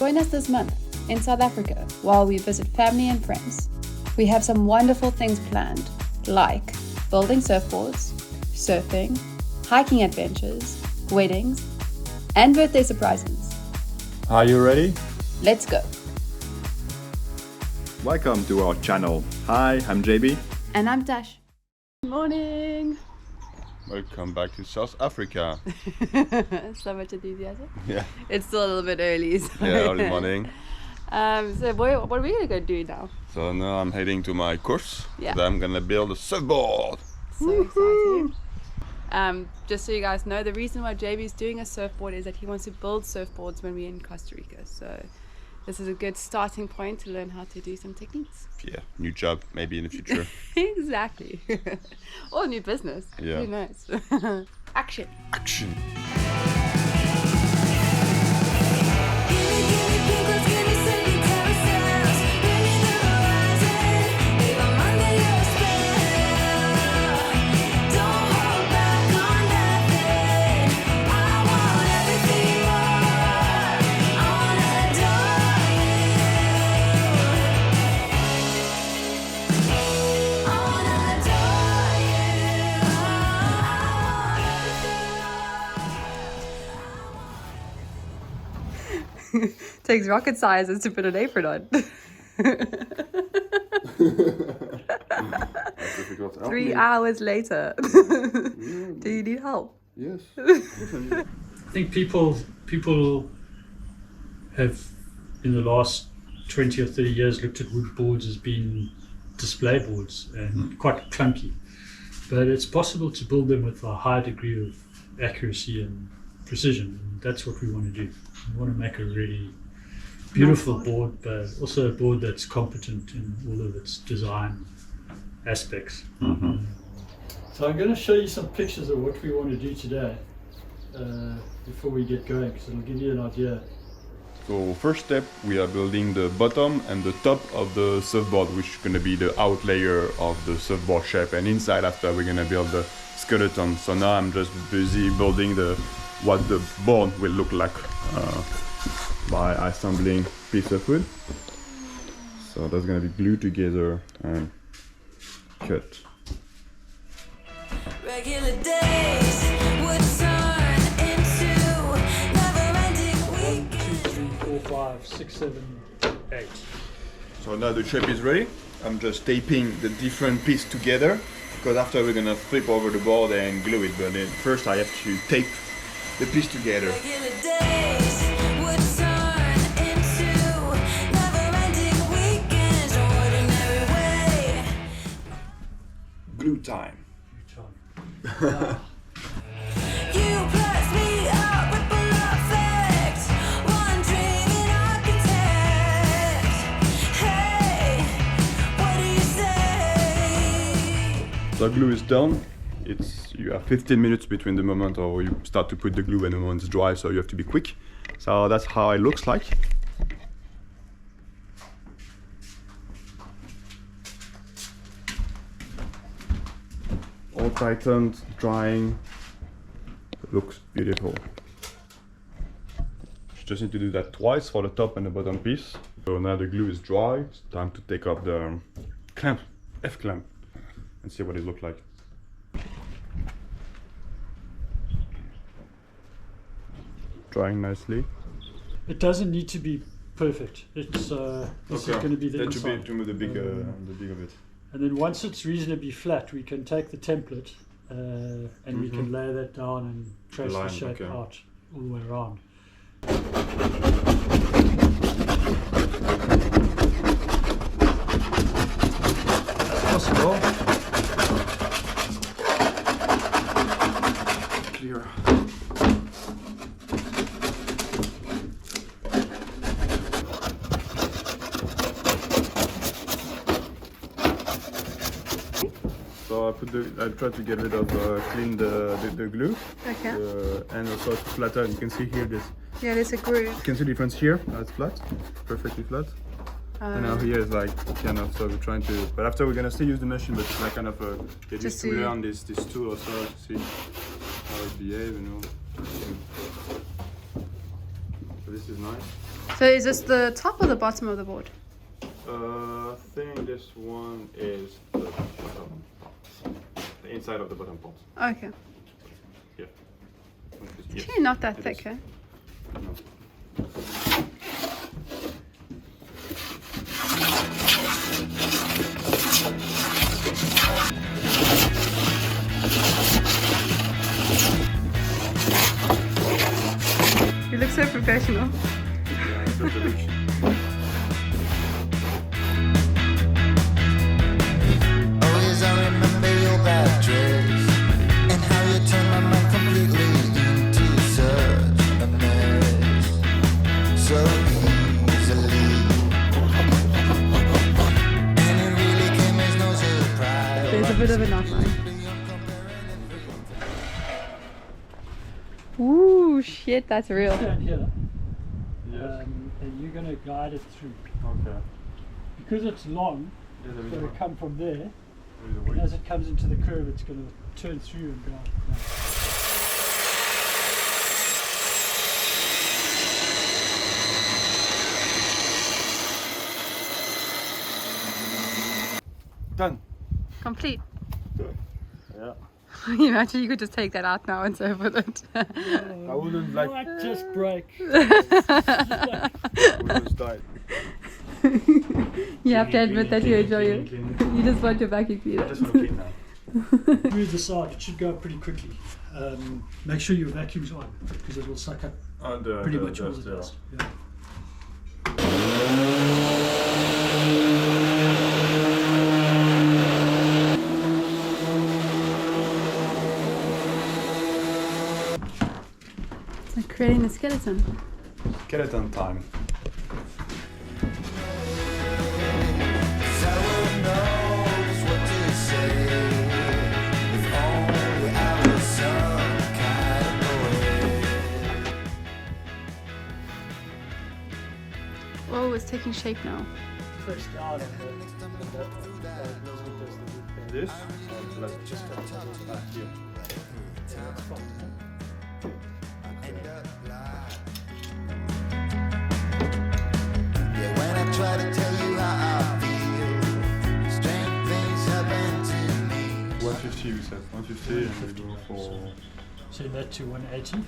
Join us this month in South Africa while we visit family and friends. We have some wonderful things planned, like building surfboards, surfing, hiking adventures, weddings, and birthday surprises. Are you ready? Let's go. Welcome to our channel. Hi, I'm JB. And I'm Tash. Good morning. Welcome back to South Africa. So much enthusiasm. Yeah. It's still a little bit early. So. Yeah, early morning. So what are we gonna go do now? So now I'm heading to my course. Yeah. I'm gonna build a surfboard. So exciting. Just so you guys know, the reason why JB is doing a surfboard is that he wants to build surfboards when we're in Costa Rica. So this is a good starting point to learn how to do some techniques. Yeah, new job maybe in the future. Exactly. Or new business. Yeah. Who knows? Action. Action. Takes rocket science to put an apron on. 3 hours later. Do you need help? Yes. I think people have in the last 20 or 30 years looked at wood boards as being display boards and quite clunky, but it's possible to build them with a high degree of accuracy and precision, and that's what we want to do. We want to make a really beautiful board, but also a board that's competent in all of its design aspects. So I'm going to show you some pictures of what we want to do today before we get going, because it'll give you an idea. So first step, we are building the bottom and the top of the surfboard, which is going to be the out layer of the surfboard shape, and inside after we're going to build the skeleton. So now I'm just busy building what the board will look like by assembling piece of wood. So that's going to be glued together and cut. Regular days would turn into never-ending 1, 2, 3, 4, 5, 6, 7, 8. So now the shape is ready. I'm just taping the different pieces together, because after we're going to flip over the board and glue it, but then first I have to tape the piece together. Regular days would turn into never-ending weekends, ordinary way. Glue time. You plus me up, ripple effect, one dreaming architect. Hey, what do you say? So glue is done. You have 15 minutes between the moment or you start to put the glue and the moment it's dry, so you have to be quick. So that's how it looks like. All tightened, drying. It looks beautiful. You just need to do that twice for the top and the bottom piece. So now the glue is dry. It's time to take off the clamp, F-clamp, and see what it looks like. Drying nicely. It doesn't need to be perfect. It's this is going to be the inside. To move the big of it. And then once it's reasonably flat, we can take the template and we can lay that down and trace the shape out all the way around. Possible. Clear. So I tried to get rid of clean the glue. Okay. And also to flatten. You can see here this. Yeah, there's a groove. You can see the difference here. That's flat, perfectly flat. And now here is like kind of, so we're trying to, but after we're gonna still use the machine, but it's like kind of just to learn this tool also to see how it behaves, you know. So this is nice. So is this the top or the bottom of the board? I think this one is the bottom part. The inside of the bottom part. Okay. Yeah. It's actually not that it thick, is. eh? No. You look so professional. Yeah, it's got the look. Always I remember your bad dress and how you turned my mind completely into such a mess. So easily. And it really came as no surprise. There's a bit of an outline. Ooh, shit, that's real. Stand here, Yes. and you're going to guide it through. Okay. Because it's long, Yeah, there it's is going a- to come from there. there is a And weight. as it comes into the curve, it's going to turn through and go out. Done. Complete. Yeah. You know, actually, you could just take that out now and surf with it. I wouldn't like. Might just break. Wouldn't style. You have to admit that you enjoy it. Clean. You just want your vacuum cleaner. Just want to clean now. Move this out, it should go up pretty quickly. Make sure your vacuum's on because it will suck up pretty much all the dust. Yeah. It's like creating a skeleton. Skeleton time. I wouldn't know just what to say if only I was some kind of poet. Oh, it's taking shape now. First out of This? just back here. Yeah, when I try to tell you how I feel, strange things happen to me. 150 we said. 150 and we go for. Send that to 180.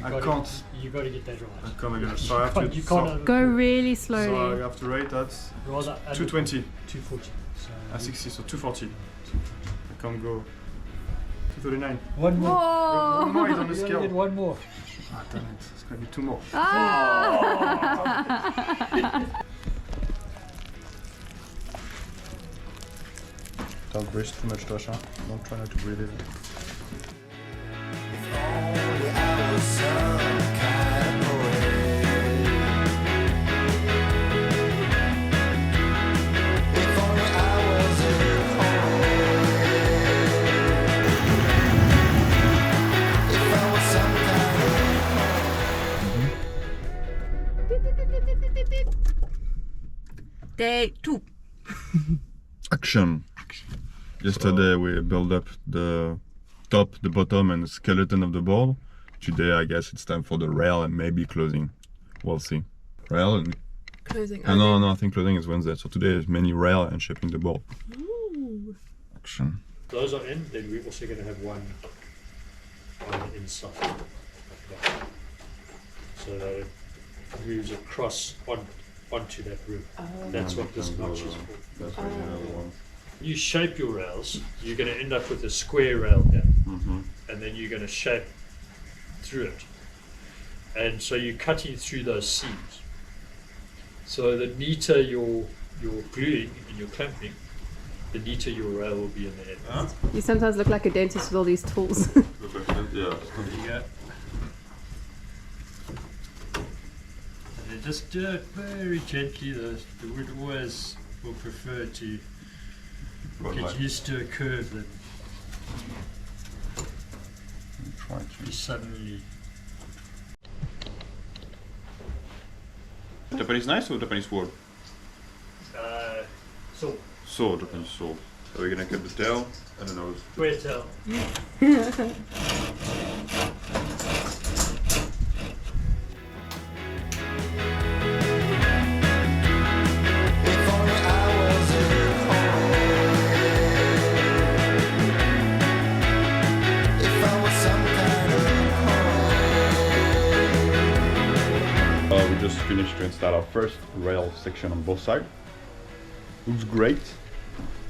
I gotta, can't. You got to get that right. I'm gonna so I have to. You can't Go really So I slowly. have to rate at rather 220. 240. So At 60, so 240. I can't go 239. one more. Oh! One more is on the You gotta scale. get one more. Ah, damn it. It's gonna be two more. Don't breathe too much, Tasha. Don't try not to breathe it. If only I was some kind of poet. If only I was a poet. If I was some kind of Day 2. Action. Yesterday we built up the top, the bottom and the skeleton of the board. Today I guess it's time for the rail and maybe closing. We'll see. Rail and... Closing. No, I think closing is Wednesday. So today is mainly rail and shaping the board. Ooh. Action. Those are in, then we're also going to have one on the inside. Like that. So that it moves across onto that roof. That's what this notch is for. That's what another one. You shape your rails, you're going to end up with a square rail here. And then you're going to shape through it. And so you're cutting through those seams. So the neater your gluing and your clamping, the neater your rail will be in the end. Huh? You sometimes look like a dentist with all these tools. Yeah. There you go. And then just do it very gently. The wood always will prefer to get used to a curve than Try be suddenly. Japanese knife or Japanese sword? So, Sword, Japanese sword. So we're gonna cut the tail and the nose. square tail. just finished to install our first rail section on both sides. Looks great.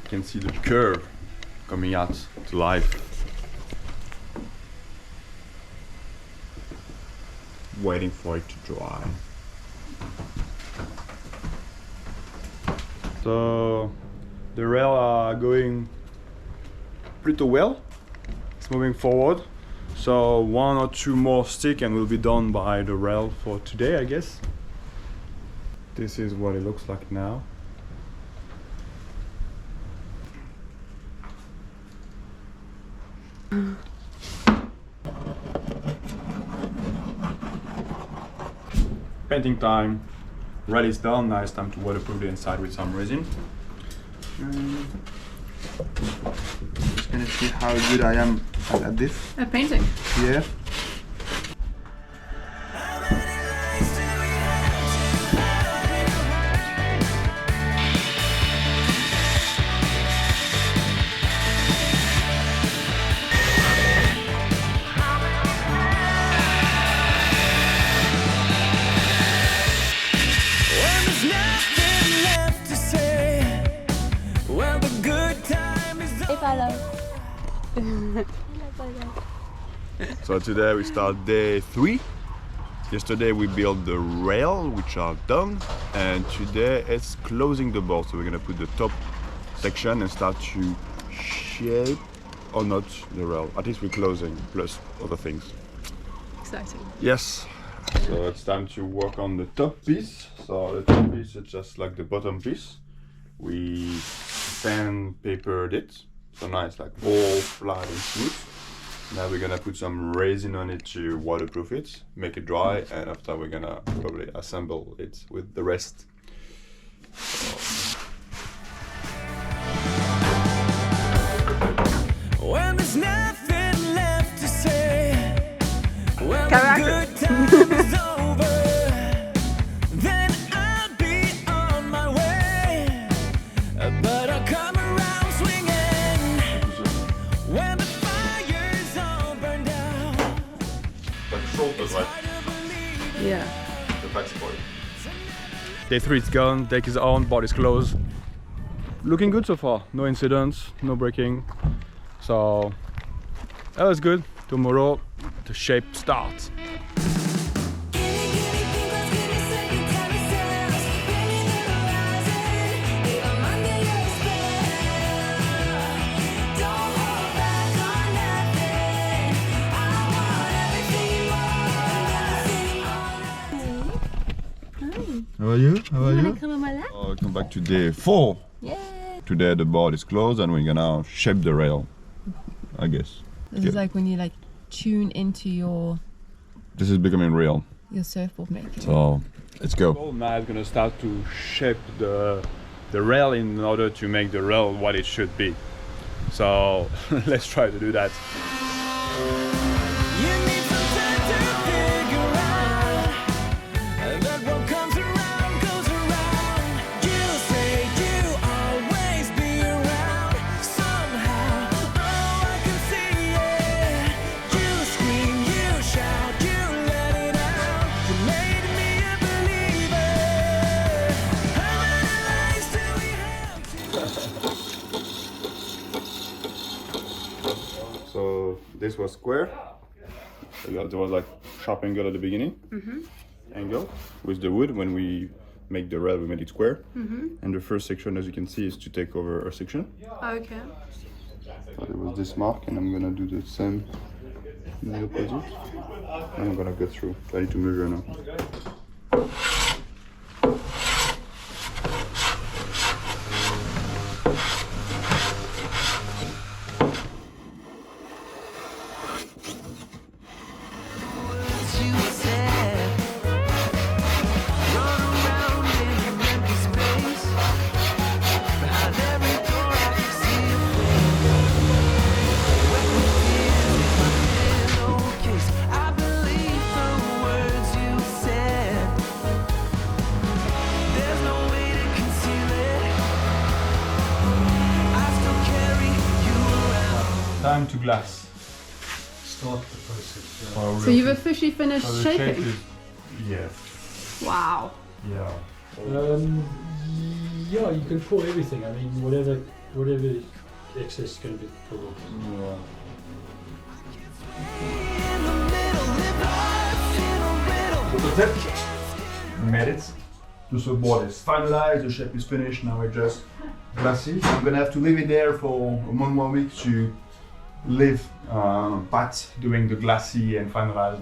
You can see the curve coming out to life. Waiting for it to dry. So the rail are going pretty well. It's moving forward. So 1 or 2 more sticks and we'll be done by the rail for today, I guess. This is what it looks like now. Painting time. Rail is done. Now it's time to waterproof the inside with some resin. Just gonna see how good I am at this. At painting. Yeah. So today we start day 3. Yesterday we built the rail, which are done, and today it's closing the board. So we're gonna put the top section and start to shape or not the rail. At least we're closing, plus other things. Exciting. Yes. So it's time to work on the top piece. So the top piece is just like the bottom piece. We sandpapered it. So now it's like all flat and smooth. Now we're gonna put some resin on it to waterproof it, make it dry, and after we're gonna probably assemble it with the rest. When there's nothing left to say, when Character. the good time is over, then I'll be on my way. But I'll come around swinging when the fire's all burned out. Like shoulders, right? Yeah. The back support. Day 3 is gone, deck is on, board is closed. Looking good so far. No incidents, no breaking. So that was good. Tomorrow the shape starts. How are you? How are you? Come on my lap. Welcome back to day 4. Yeah. Today the board is closed and we're gonna shape the rail, I guess. This is like when you like tune into your This is becoming real. surfboard making. So let's go. Now it's gonna start to shape the rail in order to make the rail what it should be. So let's try to do that. You need some time to figure out that what comes around goes around. You say you always be around somehow. Oh, I can see it. You scream, you shout, you let it out. You made me a believer. How many lies do we have? So this was square. There was like sharp angle at the beginning. Angle with the wood. When we make the rail, we made it square. And the first section, as you can see, is to take over a section. Okay. So there was this mark, and I'm gonna do the same in the opposite. And I'm gonna go through. I need to measure now. You said, run around in an empty space. Behind every door I can see a face. With tears in my pillowcase, I believe the words you said. There's no way to conceal it. I still carry you around. Time to glass. Start the process. So you've officially finished So the shaping. shape is, yeah. Wow. Yeah. Yeah, you can pour everything. I mean, whatever excess is going to be poured off. Yeah. So that's it. We made it. The surfboard is finalized, the shape is finished, now it's just glassy. I'm gonna have to leave it there for 1 more week to leave Pat doing the glassy and finalize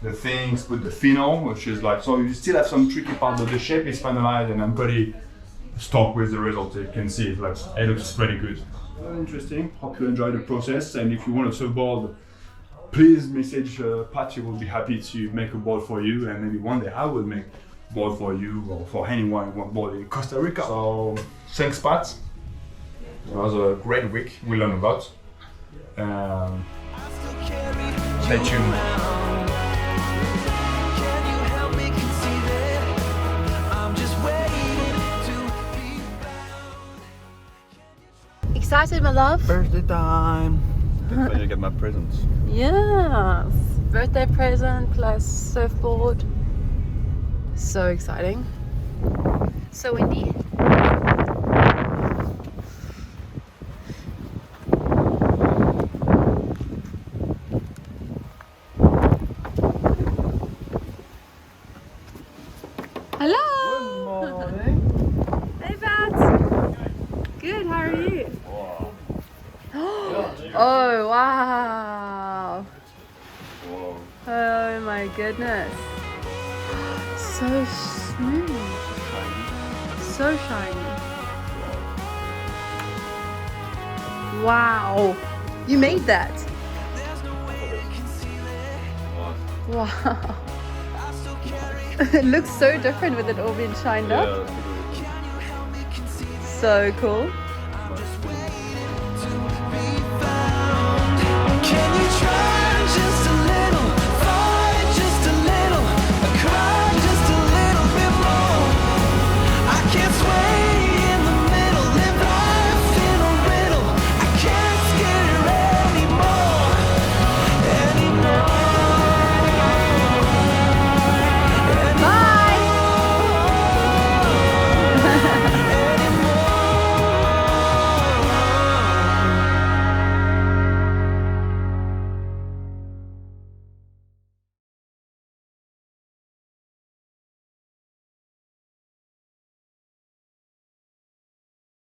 the things, put the fin on, which is like, so you still have some tricky part, but the shape is finalized and I'm pretty stoked with the result. You can see it, like, it looks pretty good. Very interesting. Hope you enjoy the process, and if you want a surfboard, please message Pat. He will be happy to make a board for you, and maybe one day I will make a board for you or for anyone who wants board in Costa Rica. So thanks, Pat. It was a great week. We learned a lot. Stay tuned. Excited, my love? Birthday time. Get ready to get my presents. Yes. Birthday present plus surfboard. So exciting. So windy. Hello. Good morning. Hey, Pat. Good. How are you? Oh, wow. Whoa. Oh my goodness. So smooth. So shiny. Wow. You made that. Wow. It looks so different with it all being shined up. So cool.